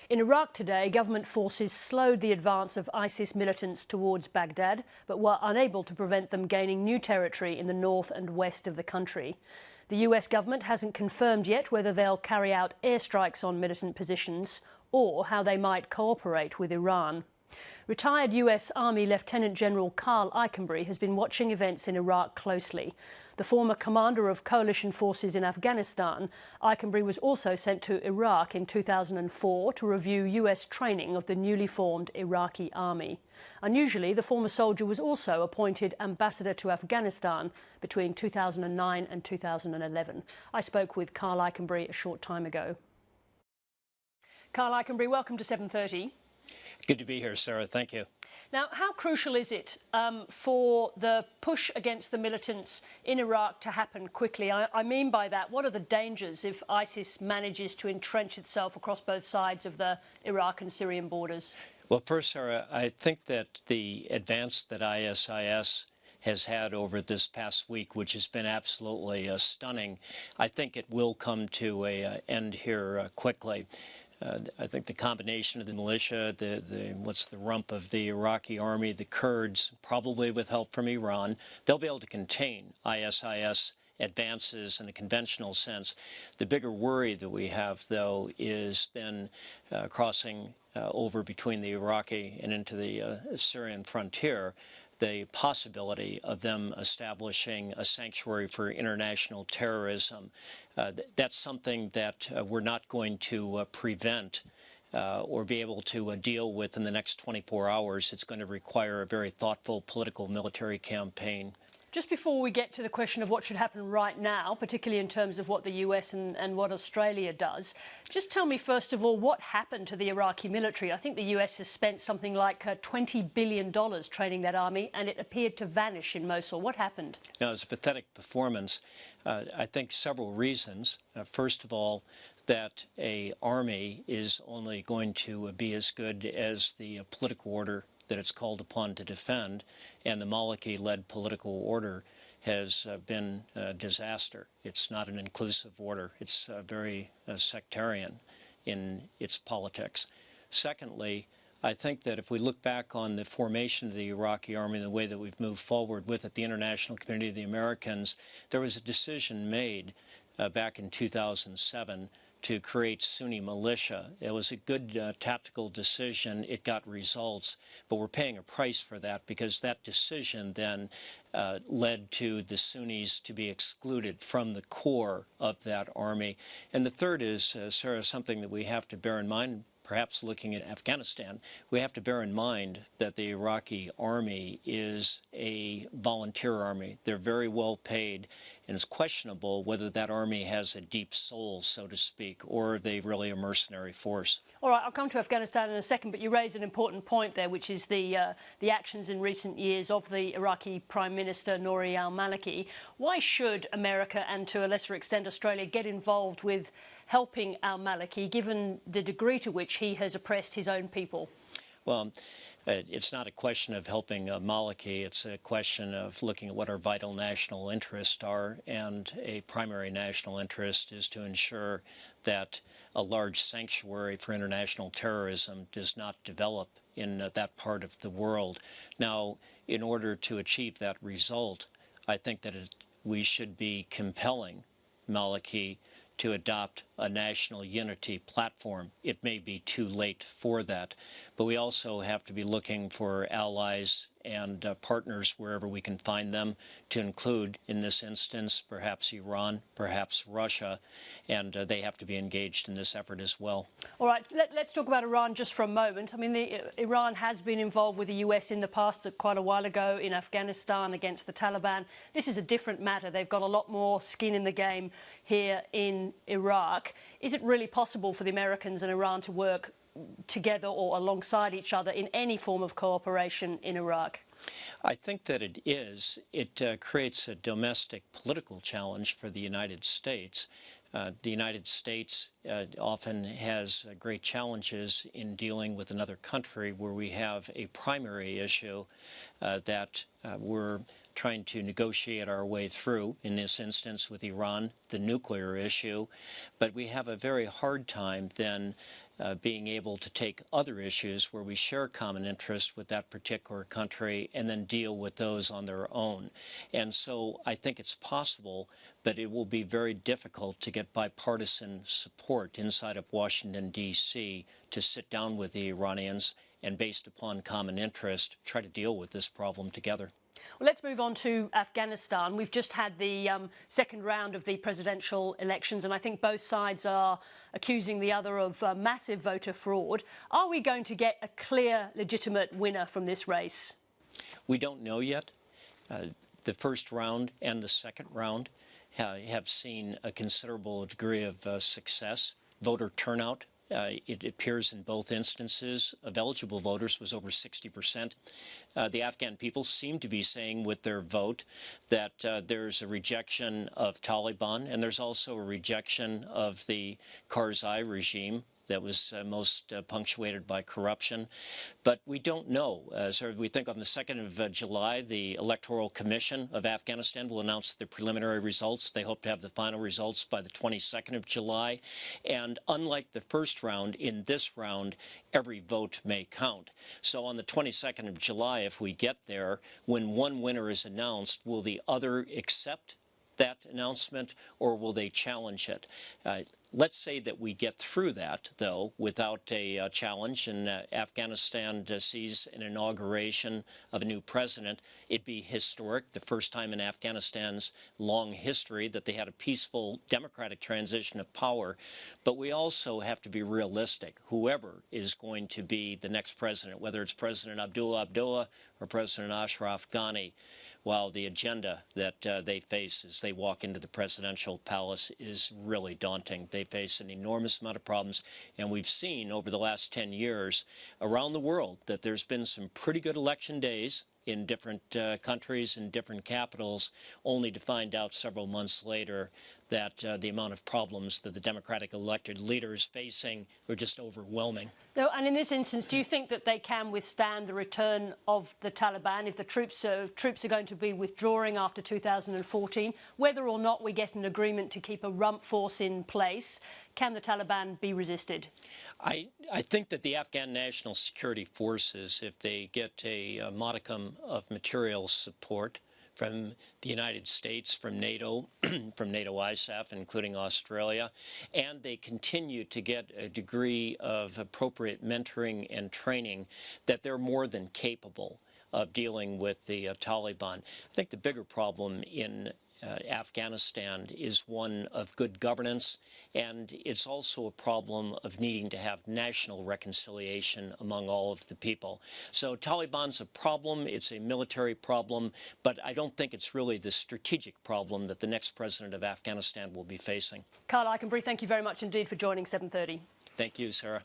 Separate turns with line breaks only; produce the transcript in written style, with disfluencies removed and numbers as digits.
In Iraq today, government forces slowed the advance of ISIS militants towards Baghdad, but were unable to prevent them gaining new territory in the north and west of the country. The US government hasn't confirmed yet whether they'll carry out airstrikes on militant positions or how they might cooperate with Iran. Retired US Army Lieutenant General Karl Eikenberry has been watching events in Iraq closely. The former commander of coalition forces in Afghanistan, Eikenberry was also sent to Iraq in 2004 to review US training of the newly formed Iraqi army. Unusually, the former soldier was also appointed ambassador to Afghanistan between 2009 and 2011. I spoke with Karl Eikenberry a short time ago. Karl Eikenberry, welcome to 7:30.
Good to be here, Sarah. Thank you.
Now, how crucial is it for the push against the militants in Iraq to happen quickly? I mean by that, what are the dangers if ISIS manages to entrench itself across both sides of the Iraq and Syrian borders?
Well, first, Sarah, I think that the advance that ISIS has had over this past week, which has been absolutely stunning, I think it will come to an end here quickly. I think the combination of the militia, what's the rump of the Iraqi army, the Kurds, probably with help from Iran, they'll be able to contain ISIS advances in a conventional sense. The bigger worry that we have, though, is then crossing over between the Iraqi and into the Syrian frontier, the possibility of them establishing a sanctuary for international terrorism. That's something that we're not going to prevent or be able to deal with in the next 24 hours. It's going to require a very thoughtful political military campaign.
Just before we get to the question of what should happen right now, particularly in terms of what the US and what Australia does, just tell me, first of all, what happened to the Iraqi military? I think the US has spent something like $20 billion training that army, and it appeared to vanish in Mosul. What happened?
Now, it's a pathetic performance. I think several reasons. First of all, that an army is only going to be as good as the political order that it's called upon to defend, and the Maliki-led political order has been a disaster. It's not an inclusive order. It's very sectarian in its politics. Secondly, I think that if we look back on the formation of the Iraqi army and the way that we've moved forward with it, the international community, the Americans, there was a decision made back in 2007 to create Sunni militia. It was a good tactical decision. It got results, but we're paying a price for that because that decision then led to the Sunnis to be excluded from the core of that army. And the third is, Sarah, something that we have to bear in mind, perhaps looking at Afghanistan, we have to bear in mind that the Iraqi army is a volunteer army. They're very well paid, and it's questionable whether that army has a deep soul, so to speak, or are they really a mercenary force.
All right, I'll come to Afghanistan in a second, but you raised an important point there, which is the actions in recent years of the Iraqi Prime Minister Nouri al-Maliki. Why should America and, to a lesser extent, Australia get involved with helping al-Maliki, given the degree to which he has oppressed his own people?
Well, it's not a question of helping Maliki. It's a question of looking at what our vital national interests are, and a primary national interest is to ensure that a large sanctuary for international terrorism does not develop in that part of the world. Now, in order to achieve that result, I think that we should be compelling Maliki to adopt a national unity platform. It may be too late for that, but we also have to be looking for allies and partners wherever we can find them, to include, in this instance, perhaps Iran, perhaps Russia, and they have to be engaged in this effort as well.
All right, let's talk about Iran just for a moment. I mean, Iran has been involved with the US in the past, quite a while ago, in Afghanistan against the Taliban. This is a different matter. They've got a lot more skin in the game here in Iraq. Is it really possible for the Americans and Iran to work together or alongside each other in any form of cooperation in Iraq?
I think that it is. It creates a domestic political challenge for the United States. The United States often has great challenges in dealing with another country where we have a primary issue that we're trying to negotiate our way through, in this instance with Iran, the nuclear issue. But we have a very hard time then being able to take other issues where we share common interests with that particular country and then deal with those on their own. And so I think it's possible, but it will be very difficult to get bipartisan support inside of Washington, D.C. to sit down with the Iranians and, based upon common interest, try to deal with this problem together.
Well, let's move on to Afghanistan. We've just had the second round of the presidential elections, and I think both sides are accusing the other of massive voter fraud. Are we going to get a clear, legitimate winner from this race?
We don't know yet. The first round and the second round have seen a considerable degree of success. Voter turnout, it appears in both instances, of eligible voters was over 60%. The Afghan people seem to be saying with their vote that there's a rejection of Taliban, and there's also a rejection of the Karzai regime that was most punctuated by corruption. But we don't know. So we think on the 2nd of July, the Electoral Commission of Afghanistan will announce the preliminary results. They hope to have the final results by the 22nd of July. And unlike the first round, in this round, every vote may count. So on the 22nd of July, if we get there, when one winner is announced, will the other accept that announcement, or will they challenge it? Let's say that we get through that, though, without a challenge, and Afghanistan sees an inauguration of a new president. It'd be historic, the first time in Afghanistan's long history that they had a peaceful democratic transition of power. But we also have to be realistic. Whoever is going to be the next president, whether it's President Abdullah or President Ashraf Ghani, while the agenda that they face as they walk into the presidential palace is really daunting. They face an enormous amount of problems, and we've seen over the last 10 years around the world that there's been some pretty good election days in different countries and different capitals, only to find out several months later that the amount of problems that the Democratic elected leader is facing are just overwhelming.
No, and in this instance, do you think that they can withstand the return of the Taliban if the troops are going to be withdrawing after 2014? Whether or not we get an agreement to keep a rump force in place, can the Taliban be resisted?
I think that the Afghan National Security Forces, if they get a modicum of material support from the United States, from NATO, from NATO ISAF, including Australia, and they continue to get a degree of appropriate mentoring and training, that they're more than capable of dealing with the Taliban. I think the bigger problem in Afghanistan is one of good governance, and it's also a problem of needing to have national reconciliation among all of the people. So Taliban's a problem, it's a military problem, but I don't think it's really the strategic problem that the next president of Afghanistan will be facing.
Karl Eikenberry, thank you very much indeed for joining 7:30.
Thank you, Sarah.